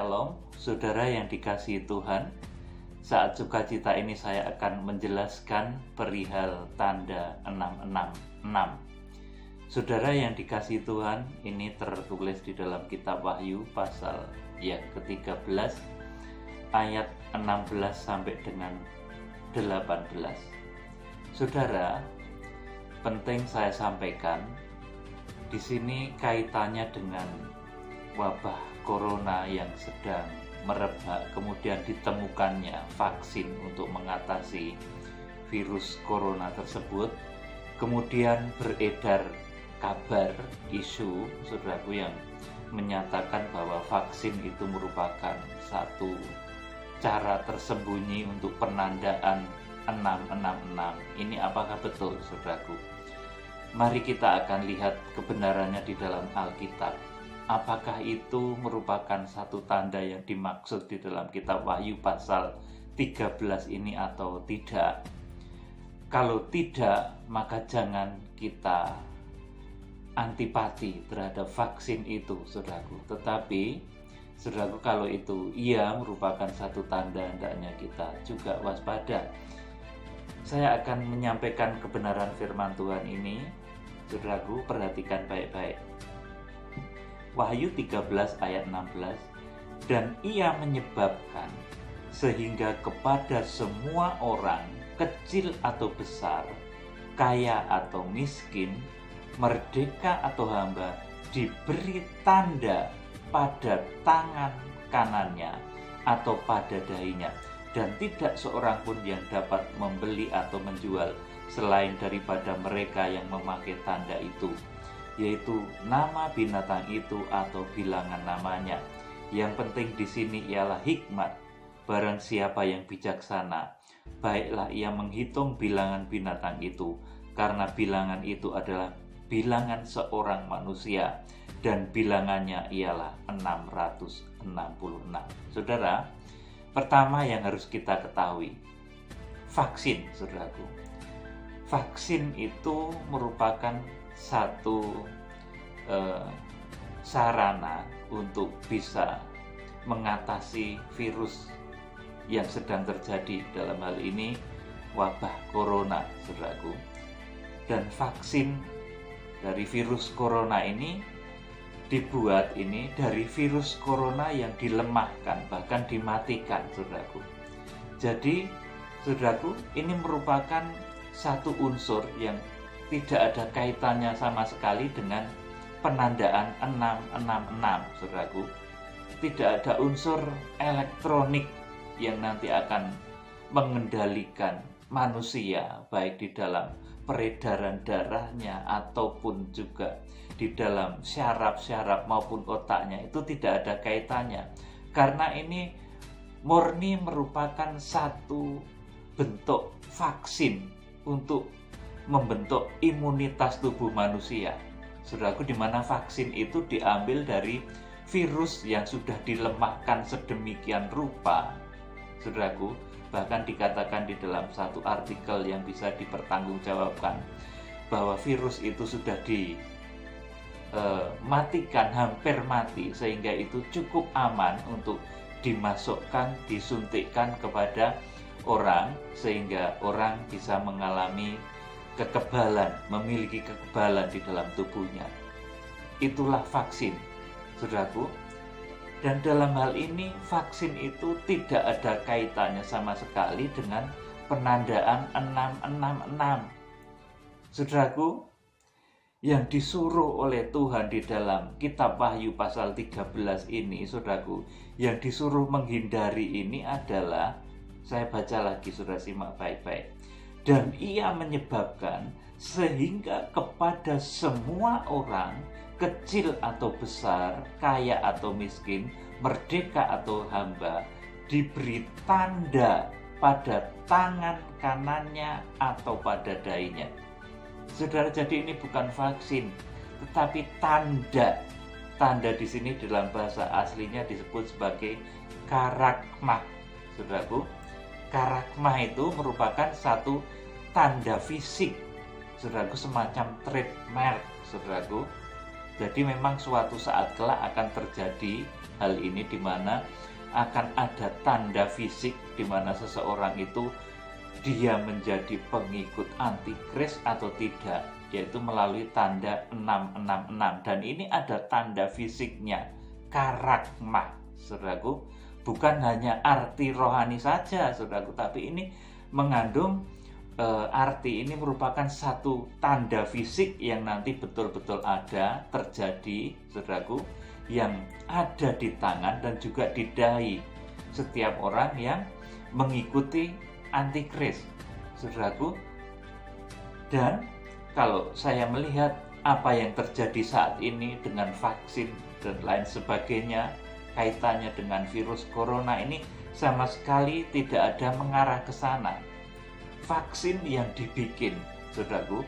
Shalom, saudara yang dikasihi Tuhan. Saat sukacita ini saya akan menjelaskan perihal tanda 666. Saudara yang dikasihi Tuhan, ini tertulis di dalam kitab Wahyu pasal yang ke-13 ayat 16 sampai dengan 18. Saudara, penting saya sampaikan di sini kaitannya dengan wabah corona yang sedang merebak, kemudian ditemukannya vaksin untuk mengatasi virus corona tersebut. Kemudian beredar kabar, isu, saudaraku, yang menyatakan bahwa vaksin itu merupakan satu cara tersembunyi untuk penandaan 666. Ini apakah betul, saudaraku? Mari kita akan lihat kebenarannya di dalam Alkitab. Apakah itu merupakan satu tanda yang dimaksud di dalam kitab Wahyu pasal 13 ini atau tidak? Kalau tidak, maka jangan kita antipati terhadap vaksin itu, saudaraku. Tetapi, saudaraku, kalau itu iya merupakan satu tanda, hendaknya kita juga waspada. Saya akan menyampaikan kebenaran firman Tuhan ini, saudaraku, perhatikan baik-baik. Wahyu 13 ayat 16, dan ia menyebabkan sehingga kepada semua orang, kecil atau besar, kaya atau miskin, merdeka atau hamba, diberi tanda pada tangan kanannya atau pada dahinya, dan tidak seorang pun yang dapat membeli atau menjual selain daripada mereka yang memakai tanda itu, yaitu nama binatang itu atau bilangan namanya. Yang penting di sini ialah hikmat. Barang siapa yang bijaksana, baiklah ia menghitung bilangan binatang itu, karena bilangan itu adalah bilangan seorang manusia, dan bilangannya ialah 666. Saudara, pertama yang harus kita ketahui, vaksin, saudaraku. Vaksin itu merupakan satu sarana untuk bisa mengatasi virus yang sedang terjadi, dalam hal ini wabah corona, saudaraku. Dan vaksin dari virus corona ini dibuat ini dari virus corona yang dilemahkan, bahkan dimatikan, saudaraku. Jadi, saudaraku, ini merupakan satu unsur yang tidak ada kaitannya sama sekali dengan penandaan 666, saudaraku. Tidak ada unsur elektronik yang nanti akan mengendalikan manusia, baik di dalam peredaran darahnya ataupun juga di dalam syaraf-syaraf maupun otaknya. Itu tidak ada kaitannya, karena ini murni merupakan satu bentuk vaksin untuk membentuk imunitas tubuh manusia, saudaraku, di mana vaksin itu diambil dari virus yang sudah dilemahkan sedemikian rupa, saudaraku. Bahkan dikatakan di dalam satu artikel yang bisa dipertanggungjawabkan bahwa virus itu sudah dimatikan, hampir mati, sehingga itu cukup aman untuk dimasukkan, disuntikkan kepada orang, sehingga orang bisa mengalami kekebalan, memiliki kekebalan di dalam tubuhnya. Itulah vaksin, saudaraku. Dan dalam hal ini vaksin itu tidak ada kaitannya sama sekali dengan penandaan 666. Saudaraku, yang disuruh oleh Tuhan di dalam kitab Wahyu pasal 13 ini, saudaraku, yang disuruh menghindari ini adalah, saya baca lagi, saudara, simak baik-baik. Dan ia menyebabkan sehingga kepada semua orang, kecil atau besar, kaya atau miskin, merdeka atau hamba, diberi tanda pada tangan kanannya atau pada dahinya. Saudara, jadi ini bukan vaksin, tetapi tanda. Tanda di sini dalam bahasa aslinya disebut sebagai karakmah, saudaraku. Karakmah itu merupakan satu tanda fisik, saudaraku, semacam trademark, saudaraku. Jadi memang suatu saat kelak akan terjadi hal ini, di mana akan ada tanda fisik di mana seseorang itu dia menjadi pengikut antikris atau tidak, yaitu melalui tanda 666. Dan ini ada tanda fisiknya, karagma, saudaraku. Bukan hanya arti rohani saja, saudaraku, tapi ini mengandung arti, ini merupakan satu tanda fisik yang nanti betul-betul ada, terjadi, saudaraku, yang ada di tangan dan juga di dahi setiap orang yang mengikuti antikris, saudaraku. Dan kalau saya melihat apa yang terjadi saat ini dengan vaksin dan lain sebagainya, kaitannya dengan virus corona ini sama sekali tidak ada mengarah ke sana. Vaksin yang dibikin, saudaraku,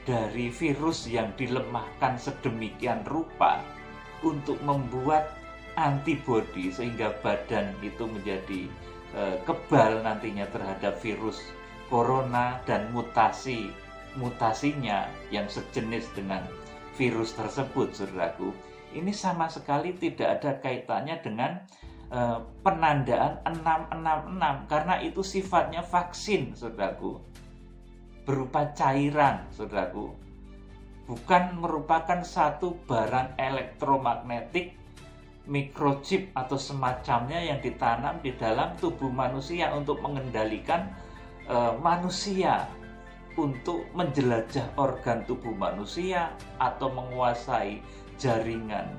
dari virus yang dilemahkan sedemikian rupa untuk membuat antibodi sehingga badan itu menjadi kebal nantinya terhadap virus corona dan mutasinya yang sejenis dengan virus tersebut, saudaraku. Ini sama sekali tidak ada kaitannya dengan penandaan 666, karena itu sifatnya vaksin, saudaraku, berupa cairan, saudaraku, bukan merupakan satu barang elektromagnetik, mikrochip atau semacamnya yang ditanam di dalam tubuh manusia untuk mengendalikan manusia untuk menjelajah organ tubuh manusia atau menguasai jaringan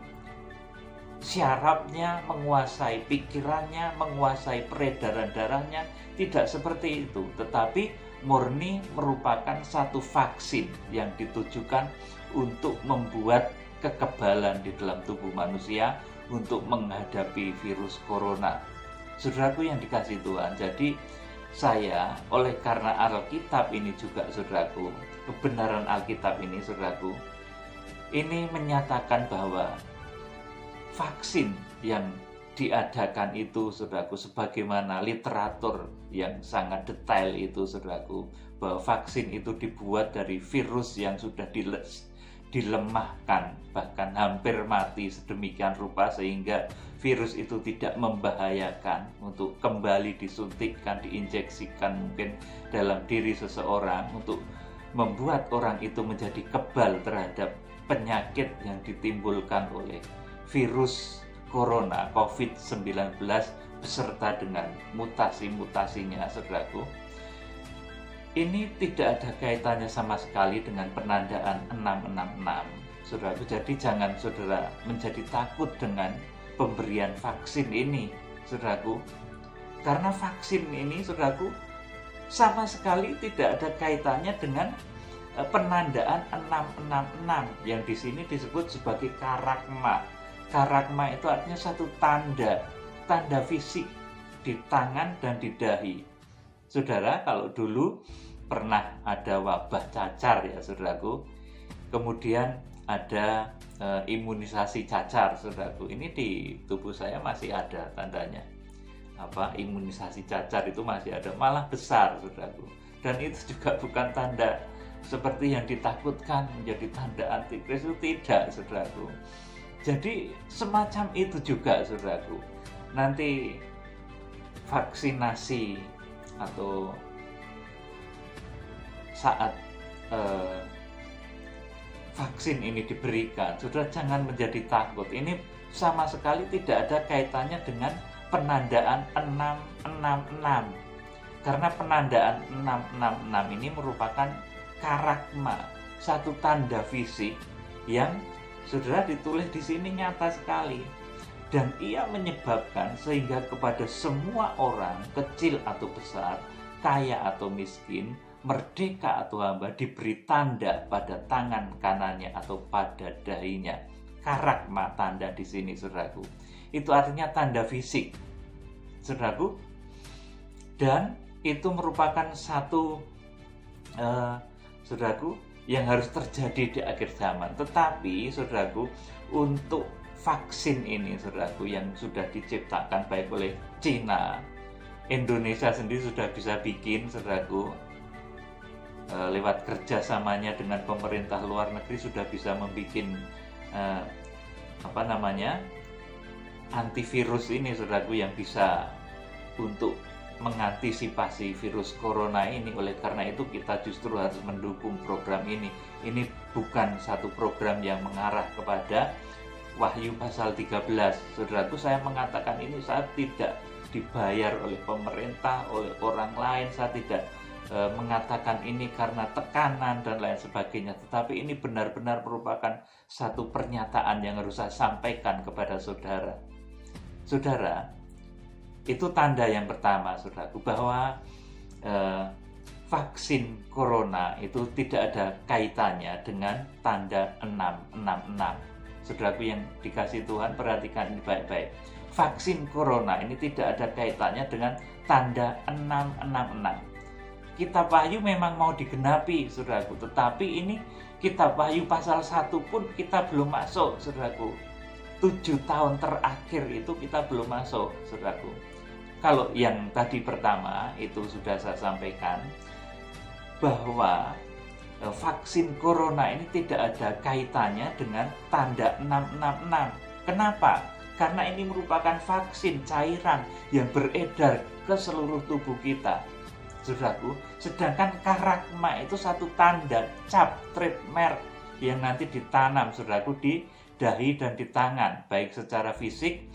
syarafnya, menguasai pikirannya, menguasai peredaran darahnya. Tidak seperti itu, tetapi murni merupakan satu vaksin yang ditujukan untuk membuat kekebalan di dalam tubuh manusia untuk menghadapi virus corona. Saudaraku yang dikasihi Tuhan, jadi saya oleh karena Alkitab ini juga, saudaraku, kebenaran Alkitab ini, saudaraku, ini menyatakan bahwa vaksin yang diadakan itu, saudaraku, sebagaimana literatur yang sangat detail itu, saudaraku, bahwa vaksin itu dibuat dari virus yang sudah dilemahkan, bahkan hampir mati sedemikian rupa sehingga virus itu tidak membahayakan untuk kembali disuntikkan, diinjeksikan mungkin dalam diri seseorang untuk membuat orang itu menjadi kebal terhadap penyakit yang ditimbulkan oleh virus corona COVID-19 beserta dengan mutasi-mutasinya, saudaraku. Ini tidak ada kaitannya sama sekali dengan penandaan 666, saudaraku. Jadi jangan saudara menjadi takut dengan pemberian vaksin ini, saudaraku. Karena vaksin ini, saudaraku, sama sekali tidak ada kaitannya dengan penandaan 666 yang di sini disebut sebagai karagma. Karagma itu artinya satu tanda fisik di tangan dan di dahi. Saudara, kalau dulu pernah ada wabah cacar, ya saudaraku, kemudian ada imunisasi cacar, saudaraku. Ini di tubuh saya masih ada tandanya. Imunisasi cacar itu masih ada, malah besar, saudaraku. Dan itu juga bukan tanda seperti yang ditakutkan menjadi tanda antikris, itu tidak, saudaraku. Jadi semacam itu juga, saudaraku. Nanti vaksinasi atau saat vaksin ini diberikan, saudara jangan menjadi takut. Ini sama sekali tidak ada kaitannya dengan penandaan 666. Karena penandaan 666 ini merupakan karagma, satu tanda fisik yang saudara ditulis di sini nyata sekali, dan ia menyebabkan sehingga kepada semua orang, kecil atau besar, kaya atau miskin, merdeka atau hamba, diberi tanda pada tangan kanannya atau pada dahinya. Karagma, tanda di sini, saudaraku, itu artinya tanda fisik, saudaraku, dan itu merupakan satu saudaraku yang harus terjadi di akhir zaman. Tetapi, saudaraku, untuk vaksin ini, saudaraku, yang sudah diciptakan baik oleh Cina, Indonesia sendiri sudah bisa bikin, saudaraku, lewat kerjasamanya dengan pemerintah luar negeri sudah bisa membuat eh, apa namanya, antivirus ini, saudaraku, yang bisa untuk mengantisipasi virus corona ini. Oleh karena itu kita justru harus mendukung program ini. Ini bukan satu program yang mengarah kepada Wahyu pasal 13. Saudaraku, saya mengatakan ini, saya tidak dibayar oleh pemerintah, oleh orang lain. Saya tidak mengatakan ini karena tekanan dan lain sebagainya, tetapi ini benar-benar merupakan satu pernyataan yang harus saya sampaikan kepada saudara. Saudara, itu tanda yang pertama, saudaraku, bahwa vaksin corona itu tidak ada kaitannya dengan tanda 666. Saudaraku yang dikasih Tuhan, perhatikan ini baik-baik. Vaksin corona ini tidak ada kaitannya dengan tanda 666. Kitab Wahyu memang mau digenapi, saudaraku, tetapi ini Kitab Wahyu pasal 1 pun kita belum masuk, saudaraku. 7 tahun terakhir itu kita belum masuk, saudaraku. Kalau yang tadi pertama itu sudah saya sampaikan, bahwa vaksin corona ini tidak ada kaitannya dengan tanda 666. Kenapa? Karena ini merupakan vaksin cairan yang beredar ke seluruh tubuh kita, saudaraku. Sedangkan karakma itu satu tanda, cap, trademark yang nanti ditanam, saudaraku, di dahi dan di tangan. Baik secara fisik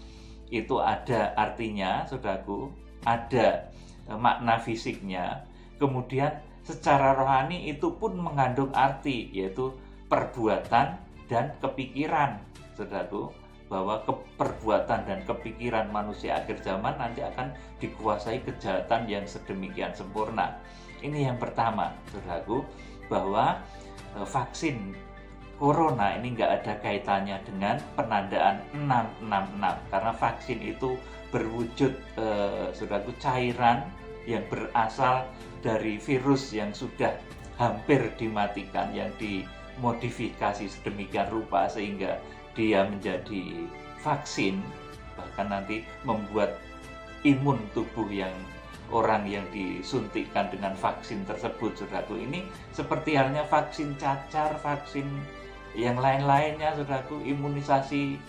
itu ada artinya, saudaraku, ada makna fisiknya. Kemudian secara rohani itu pun mengandung arti, yaitu perbuatan dan kepikiran, saudaraku, bahwa perbuatan dan kepikiran manusia akhir zaman nanti akan dikuasai kejahatan yang sedemikian sempurna. Ini yang pertama, saudaraku, bahwa vaksin corona ini nggak ada kaitannya dengan penandaan 666, karena vaksin itu berwujud, saudaraku, cairan yang berasal dari virus yang sudah hampir dimatikan, yang dimodifikasi sedemikian rupa sehingga dia menjadi vaksin, bahkan nanti membuat imun tubuh orang yang disuntikkan dengan vaksin tersebut, saudaraku. Ini seperti halnya vaksin cacar, vaksin yang lain-lainnya, saudaraku, imunisasi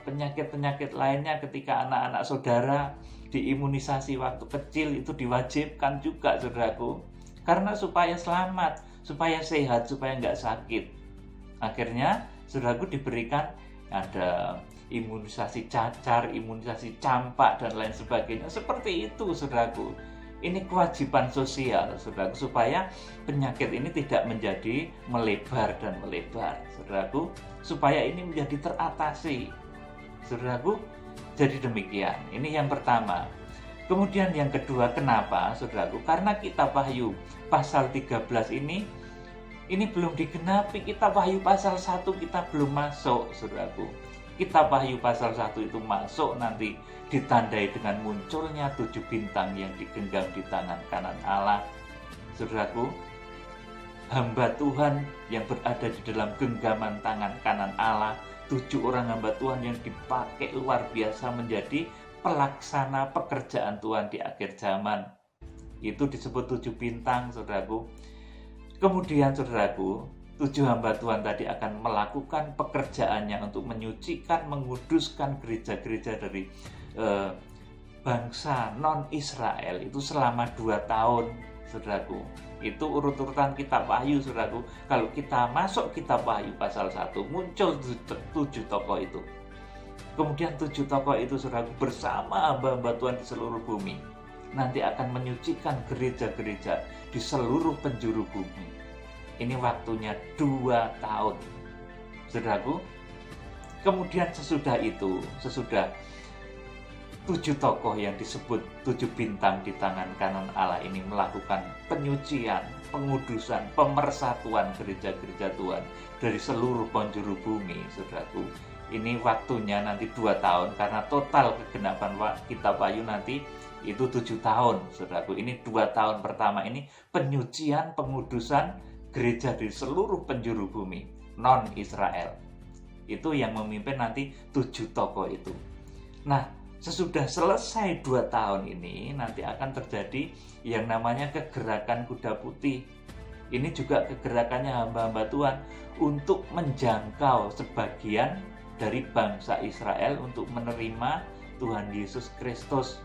penyakit-penyakit lainnya. Ketika anak-anak saudara diimunisasi waktu kecil, itu diwajibkan juga, saudaraku, karena supaya selamat, supaya sehat, supaya nggak sakit. Akhirnya saudaraku diberikan ada imunisasi cacar, imunisasi campak, dan lain sebagainya. Seperti itu, saudaraku. Ini kewajiban sosial, saudaraku, supaya penyakit ini tidak menjadi melebar dan melebar, saudaraku, supaya ini menjadi teratasi, saudaraku. Jadi demikian. Ini yang pertama. Kemudian yang kedua, kenapa, saudaraku? Karena Kitab Wahyu pasal 13 ini belum digenapi. Kitab Wahyu pasal 1 kita belum masuk, saudaraku. Kitab Wahyu pasal 1 itu masuk nanti ditandai dengan munculnya 7 bintang yang digenggam di tangan kanan Allah, saudaraku. Hamba Tuhan yang berada di dalam genggaman tangan kanan Allah, 7 orang hamba Tuhan yang dipakai luar biasa menjadi pelaksana pekerjaan Tuhan di akhir zaman. Itu disebut 7 bintang, saudaraku. Kemudian, saudaraku, 7 hamba Tuhan tadi akan melakukan pekerjaannya untuk menyucikan, menguduskan gereja-gereja dari bangsa non-Israel itu selama 2 tahun, saudaraku. Itu urut-urutan Kitab Wahyu, saudaraku. Kalau kita masuk Kitab Wahyu pasal 1, muncul 7 tokoh itu. Kemudian 7 tokoh itu, saudaraku, bersama hamba-hamba Tuhan di seluruh bumi nanti akan menyucikan gereja-gereja di seluruh penjuru bumi. Ini waktunya 2 tahun, saudaraku. Kemudian sesudah itu, sesudah 7 tokoh yang disebut 7 bintang di tangan kanan Allah ini melakukan penyucian, pengudusan, pemersatuan gereja-gereja Tuhan dari seluruh penjuru bumi, saudaraku. Ini waktunya nanti 2 tahun, karena total kegenapan Kitab Wahyu nanti itu 7 tahun, saudaraku. Ini 2 tahun pertama ini penyucian, pengudusan gereja di seluruh penjuru bumi non-Israel. Itu yang memimpin nanti 7 tokoh itu. Nah, sesudah selesai 2 tahun ini nanti akan terjadi yang namanya kegerakan kuda putih. Ini juga kegerakannya hamba-hamba Tuhan untuk menjangkau sebagian dari bangsa Israel untuk menerima Tuhan Yesus Kristus.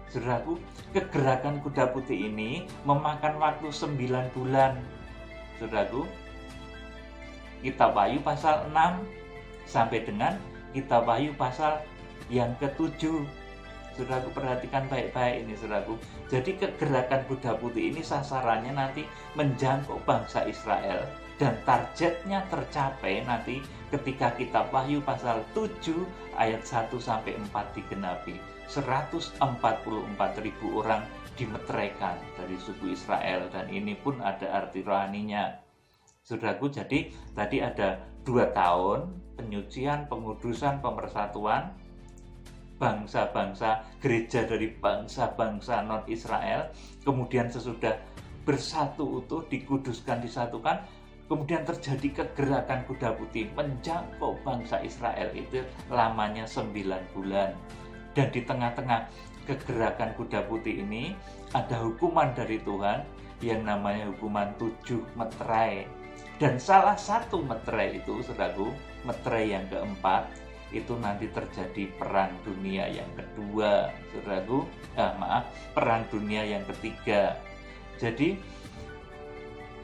Saudaraku, kegerakan kuda putih ini memakan waktu 9 bulan. Saudaraku, Kitab Wahyu pasal 6 sampai dengan Kitab Wahyu pasal yang ke-7. Saudaraku, perhatikan baik-baik ini, saudaraku. Jadi kegerakan kuda putih ini sasarannya nanti menjangkau bangsa Israel, dan targetnya tercapai nanti ketika Kitab Wahyu pasal 7 ayat 1 sampai 4 digenapi. 144.000 orang dimeteraikan dari suku Israel, dan ini pun ada arti rohaninya. Saudaraku, jadi tadi ada 2 tahun penyucian, pengudusan, pemersatuan bangsa-bangsa, gereja dari bangsa-bangsa non-Israel, kemudian sesudah bersatu utuh, dikuduskan, disatukan, kemudian terjadi kegerakan kuda putih menjangkau bangsa Israel, itu lamanya 9 bulan. Dan di tengah-tengah kegerakan kuda putih ini ada hukuman dari Tuhan yang namanya hukuman 7 meterai. Dan salah satu meterai itu, saudaraku, meterai yang keempat, itu nanti terjadi perang dunia yang kedua, saudaraku. Perang dunia yang ketiga. Jadi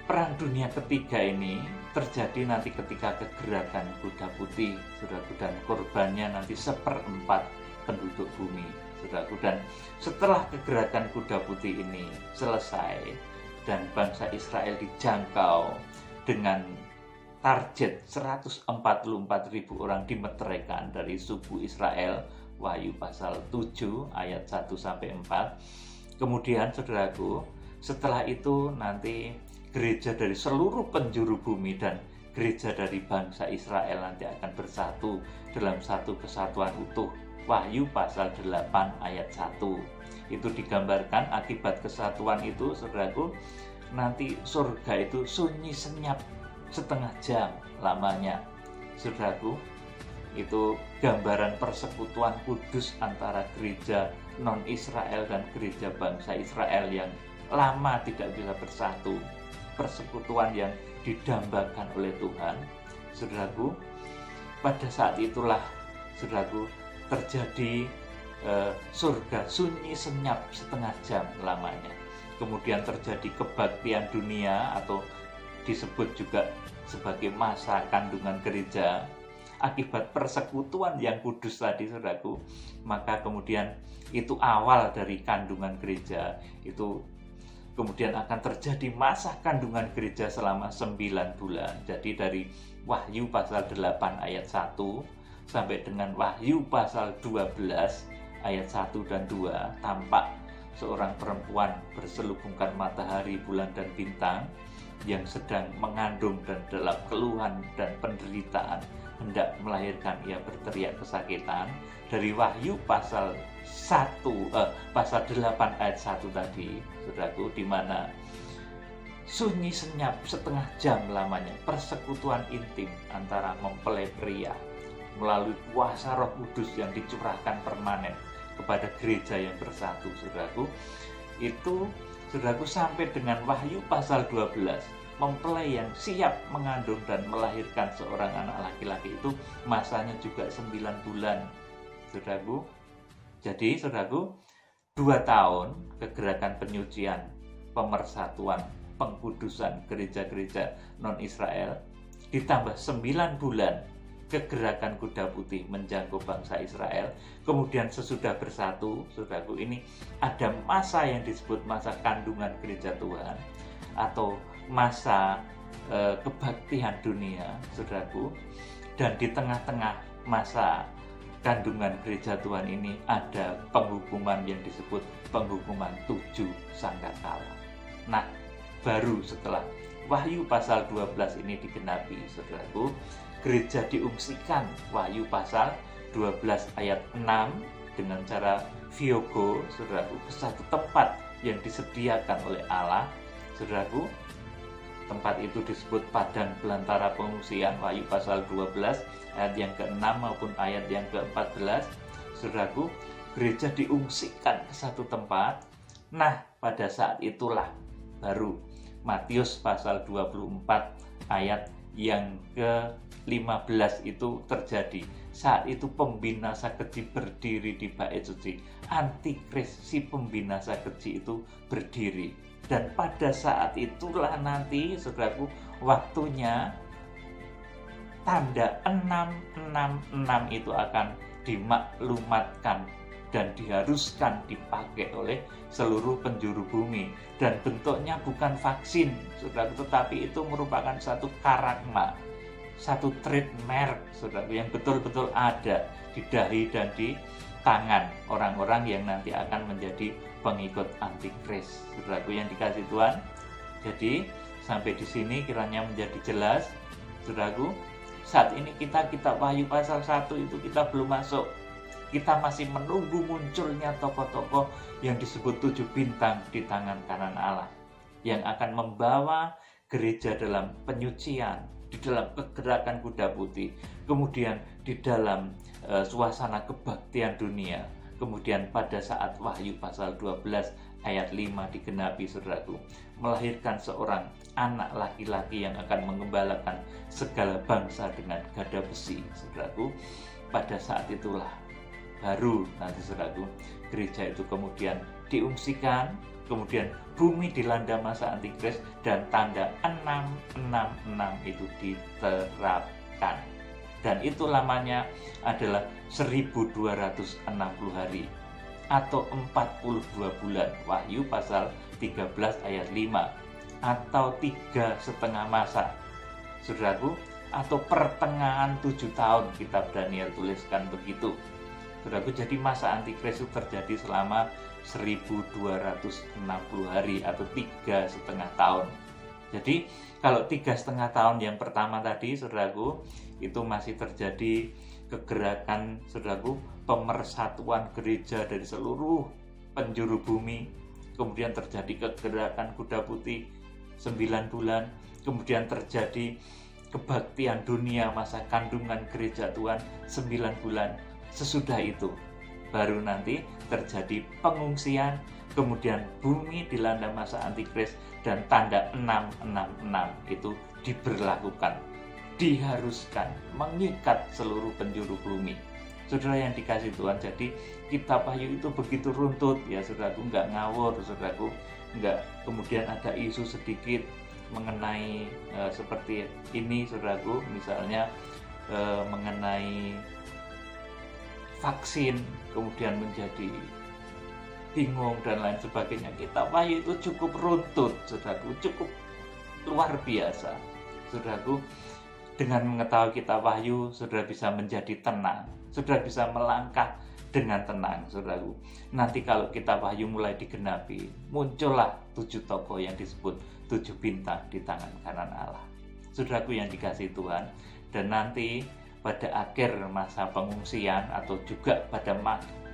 perang dunia ketiga ini terjadi nanti ketika kegerakan kuda putih, saudaraku, dan korbannya nanti 1/4 penduduk bumi, saudaraku. Dan setelah kegerakan kuda putih ini selesai dan bangsa Israel dijangkau dengan target 144.000 orang dimeteraikan dari suku Israel, Wahyu pasal 7 ayat 1 sampai 4. Kemudian, saudaraku, setelah itu nanti gereja dari seluruh penjuru bumi dan gereja dari bangsa Israel nanti akan bersatu dalam satu kesatuan utuh. Wahyu pasal 8 ayat 1. Itu digambarkan akibat kesatuan itu, saudaraku, nanti surga itu sunyi senyap setengah jam lamanya. Saudaraku, itu gambaran persekutuan kudus antara gereja non-Israel dan gereja bangsa Israel yang lama tidak bisa bersatu. Persekutuan yang didambakan oleh Tuhan. Saudaraku, pada saat itulah, saudaraku, terjadi surga sunyi senyap setengah jam lamanya. Kemudian terjadi kebaktian dunia atau disebut juga sebagai masa kandungan gereja akibat persekutuan yang kudus tadi, saudaraku. Maka kemudian itu awal dari kandungan gereja, itu kemudian akan terjadi masa kandungan gereja selama 9 bulan. Jadi dari Wahyu pasal 8 ayat 1 sampai dengan Wahyu pasal 12 ayat 1 dan 2 tampak seorang perempuan berselubungkan matahari, bulan, dan bintang yang sedang mengandung, dan dalam keluhan dan penderitaan hendak melahirkan, ia berteriak kesakitan. Dari Wahyu pasal 8 ayat 1 tadi, saudaraku, di mana sunyi senyap setengah jam lamanya persekutuan intim antara mempelai pria melalui kuasa Roh Kudus yang dicurahkan permanen kepada gereja yang bersatu, saudaraku. Itu, saudaraku, sampai dengan Wahyu pasal 12, mempelai yang siap mengandung dan melahirkan seorang anak laki-laki itu masanya juga 9 bulan, saudaraku. Jadi, saudaraku, 2 tahun kegerakan penyucian, pemersatuan, pengkudusan gereja-gereja non-Israel, ditambah 9 bulan kegerakan kuda putih menjangkau bangsa Israel. Kemudian sesudah bersatu, saudaraku, ini ada masa yang disebut masa kandungan gereja Tuhan atau masa kebaktian dunia, saudaraku. Dan di tengah-tengah masa kandungan gereja Tuhan ini ada penghukuman yang disebut penghukuman 7 sangkakala. Nah, baru setelah Wahyu pasal 12 ini digenapi, saudaraku, gereja diungsikan. Wahyu pasal 12 ayat 6 dengan cara viogo, saudaraku, ke satu tempat yang disediakan oleh Allah, saudaraku. Tempat itu disebut padang belantara pengungsian, Wahyu pasal 12 ayat yang ke-6 maupun ayat yang ke-14. Saudaraku, gereja diungsikan ke satu tempat. Nah, pada saat itulah baru Matius pasal 24 ayat yang ke-15 itu terjadi. Saat itu pembinasa keji berdiri di bait suci. Antikris, si pembinasa keji itu berdiri. Dan pada saat itulah nanti, saudaraku, waktunya tanda 666 itu akan dimaklumatkan dan diharuskan dipakai oleh seluruh penjuru bumi. Dan bentuknya bukan vaksin, saudaraku, tetapi itu merupakan satu karagma, satu trademark, saudaraku, yang betul-betul ada di dahi dan di tangan orang-orang yang nanti akan menjadi pengikut antikris, saudaraku yang dikasih Tuhan. Jadi sampai di sini kiranya menjadi jelas, saudaraku. Saat ini kita kitab Wahyu pasal 1 itu kita belum masuk. Kita masih menunggu munculnya tokoh-tokoh yang disebut 7 bintang di tangan kanan Allah, yang akan membawa gereja dalam penyucian, di dalam kegerakan kuda putih, kemudian di dalam suasana kebaktian dunia. Kemudian pada saat Wahyu pasal 12 ayat 5 digenapi, saudaraku, melahirkan seorang anak laki-laki yang akan mengembalakan segala bangsa dengan gada besi, saudaraku. Pada saat itulah baru nanti, saudaraku, gereja itu kemudian diungsikan, kemudian bumi dilanda masa antikris dan tanda 666 itu diterapkan. Dan itu lamanya adalah 1260 hari atau 42 bulan. Wahyu pasal 13 ayat 5, atau 3,5 masa, saudaraku, atau pertengahan 7 tahun. Kitab Daniel tuliskan begitu, saudaraku. Jadi masa antikris itu terjadi selama 1260 hari atau 3,5 tahun. Jadi kalau 3,5 tahun yang pertama tadi, saudaraku, itu masih terjadi kegerakan, saudaraku, pemersatuan gereja dari seluruh penjuru bumi. Kemudian terjadi kegerakan kuda putih 9 bulan. Kemudian terjadi kebaktian dunia masa kandungan gereja Tuhan 9 bulan. Sesudah itu baru nanti terjadi pengungsian, kemudian bumi dilanda masa antikris dan tanda 666 itu diberlakukan, diharuskan, mengikat seluruh penjuru bumi. Saudara yang dikasih Tuhan, jadi kitab Wahyu itu begitu runtut ya, saudaraku, nggak ngawur, saudaraku, nggak kemudian ada isu sedikit mengenai seperti ini, saudaraku, misalnya mengenai vaksin, kemudian menjadi bingung dan lain sebagainya. Kitab Wahyu itu cukup runtut, saudaraku, cukup luar biasa, saudaraku. Dengan mengetahui kitab Wahyu, saudara bisa menjadi tenang, saudara bisa melangkah dengan tenang, saudaraku. Nanti kalau kitab Wahyu mulai digenapi, muncullah 7 tokoh yang disebut 7 bintang di tangan kanan Allah, saudaraku yang dikasih Tuhan. Dan nanti pada akhir masa pengungsian atau juga pada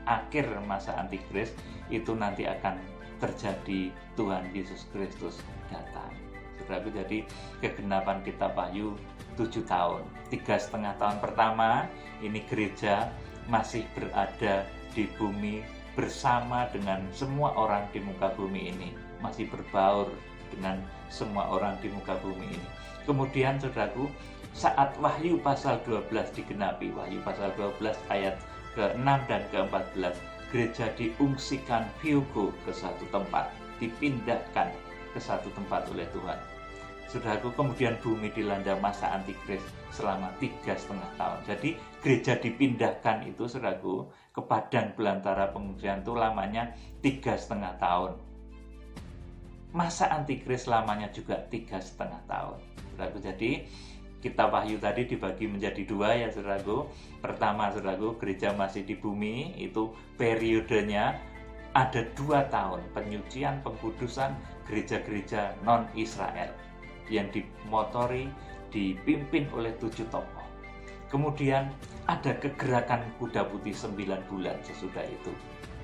akhir masa antikris itu nanti akan terjadi Tuhan Yesus Kristus datang, saudaraku. Jadi kegenapan kitab Wahyu 7 tahun. 3,5 tahun pertama ini gereja masih berada di bumi bersama dengan semua orang di muka bumi ini, masih berbaur dengan semua orang di muka bumi ini. Kemudian, saudaraku, saat Wahyu pasal 12 digenapi, Wahyu pasal 12 ayat ke-6 dan ke-14, gereja diungsikan Hyogo ke satu tempat, dipindahkan ke satu tempat oleh Tuhan, saudaraku. Kemudian bumi dilanda masa antikris selama 3,5 tahun. Jadi gereja dipindahkan itu, saudaraku, ke padang belantara pengungsian itu lamanya 3,5 tahun. Masa antikris lamanya juga 3,5 tahun, saudaraku. Jadi kitab Wahyu tadi dibagi menjadi 2 ya, saudaraku. Pertama, saudaraku, gereja masih di bumi, itu periodenya ada 2 tahun penyucian, pengkudusan gereja-gereja non-Israel yang dimotori, dipimpin oleh 7 tokoh. Kemudian ada kegerakan kuda putih 9 bulan sesudah itu,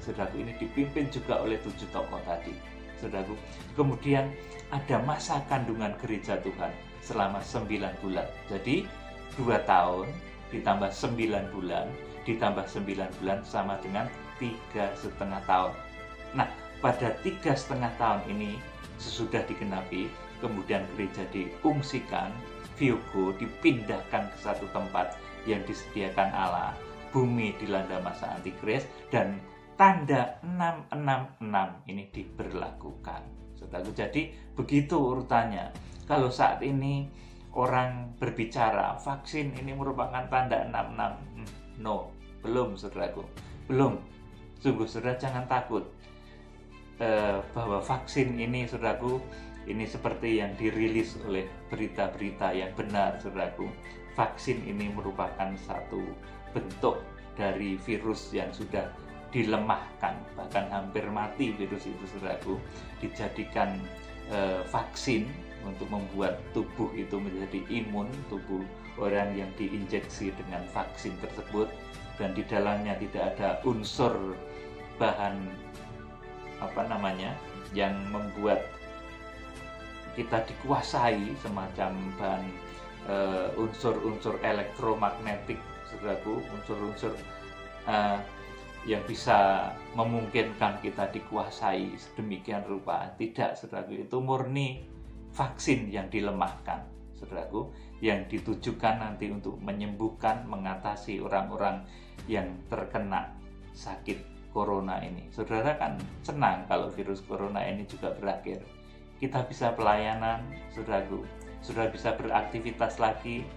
saudaraku, ini dipimpin juga oleh 7 tokoh tadi, saudaraku. Kemudian ada masa kandungan gereja Tuhan selama 9 bulan. Jadi 2 tahun ditambah 9 bulan ditambah 9 bulan sama dengan 3,5 tahun. Nah, pada 3,5 tahun ini sesudah digenapi, kemudian gereja diungsikan, Viogo dipindahkan ke satu tempat yang disediakan Allah, bumi dilanda masa antikris, dan tanda 666 ini diberlakukan. Saudaraku, jadi begitu urutannya. Kalau saat ini orang berbicara vaksin ini merupakan tanda 66, no, belum saudaraku, belum. Sungguh saudara jangan takut bahwa vaksin ini saudaraku, ini seperti yang dirilis oleh berita-berita yang benar saudaraku. Vaksin ini merupakan satu bentuk dari virus yang sudah dilemahkan, bahkan hampir mati virus itu saudaraku, dijadikan vaksin untuk membuat tubuh itu menjadi imun, tubuh orang yang diinjeksi dengan vaksin tersebut, dan di dalamnya tidak ada unsur bahan yang membuat kita dikuasai, semacam bahan unsur-unsur elektromagnetik saudaraku, unsur-unsur yang bisa memungkinkan kita dikuasai sedemikian rupa. Tidak saudaraku, itu murni vaksin yang dilemahkan saudaraku, yang ditujukan nanti untuk menyembuhkan, mengatasi orang-orang yang terkena sakit corona ini. Saudara kan senang kalau virus corona ini juga berakhir, kita bisa pelayanan saudaraku, sudah bisa beraktivitas lagi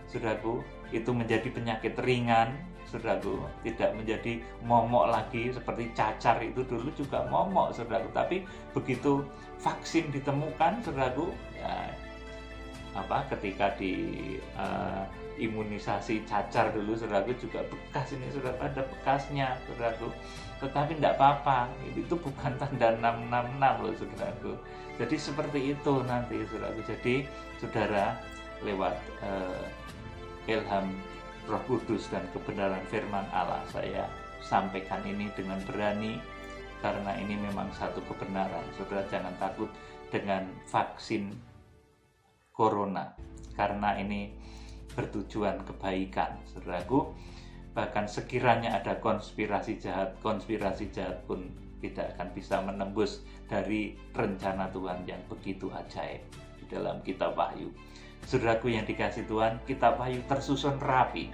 saudaraku, itu menjadi penyakit ringan saudaraku, tidak menjadi momok lagi seperti cacar itu dulu juga momok saudaraku. Tapi begitu vaksin ditemukan saudaraku, ya ketika di imunisasi cacar dulu saudaraku juga bekas ini, sudah ada bekasnya saudaraku, tetapi tidak apa-apa, itu bukan tanda 666 loh saudaraku. Jadi seperti itu nanti saudaraku. Jadi saudara, lewat ilham Roh Kudus dan kebenaran firman Allah, saya sampaikan ini dengan berani karena ini memang satu kebenaran. Saudara jangan takut dengan vaksin corona, karena ini bertujuan kebaikan saudaraku. Bahkan sekiranya ada konspirasi jahat pun tidak akan bisa menembus dari rencana Tuhan yang begitu ajaib di dalam kitab Wahyu. Saudaraku yang dikasihi Tuhan, kitab Wahyu tersusun rapi.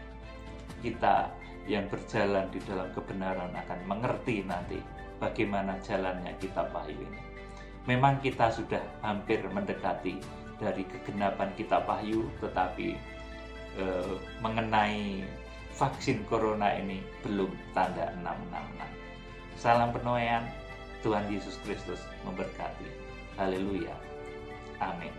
Kita yang berjalan di dalam kebenaran akan mengerti nanti bagaimana jalannya kitab Wahyu ini. Memang kita sudah hampir mendekati dari kegenapan kitab Wahyu, tetapi mengenai vaksin corona ini belum tanda 666. Salam penuaian, Tuhan Yesus Kristus memberkati. Haleluya. Amin.